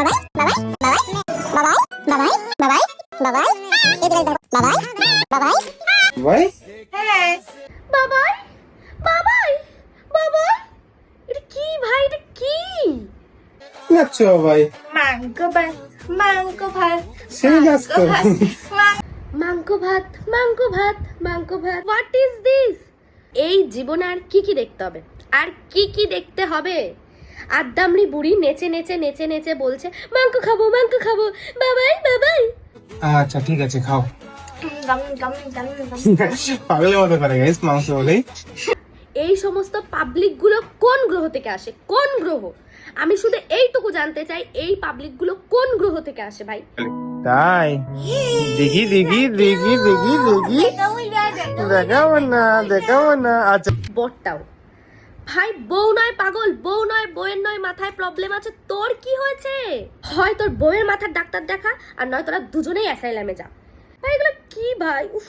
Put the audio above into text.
ভাই হ্যাঁ বাবাই বাবাই বাবাই, এটা কি ভাই, এটা কি? নাচছো ভাই, মাংকো ভাত মাংকো ভাত সেই নাচ তো। মাংকো ভাত মাংকো ভাত মাংকো ভাত, হোয়াট ইজ দিস? এই জীবনে আর কি কি দেখতে হবে, আর কি কি দেখতে হবে? আদ্দামড়ি বুড়ি নেচে নেচে নেচে নেচে বলছে মাংকো খাবো বাবাই বাবাই। আচ্ছা ঠিক আছে, খাও। পাগলের মতো করে গাইস মাংস বলেই। এই সমস্ত পাবলিক গুলো কোন গ্রহ থেকে আসে, কোন গ্রহ? আমি শুধু এইটুকু জানতে চাই, এই পাবলিক গুলো কোন গ্রহ থেকে আসে ভাই? তাই দেখি দেখি দেখি দেখি দেখি, দেখাবো না। আচ্ছা বটটাও ভাই, বউ নয় পাগল, বউ নয়, বউয়ের নয় মাথায় প্রবলেম আছে। তোর কি হয়েছে? হয় তোর বউয়ের মাথার ডাক্তার দেখা, আর নয় তোরা দুজনেই অ্যাসাইলামে যা। ভাই এগুলো কি ভাই, উফ।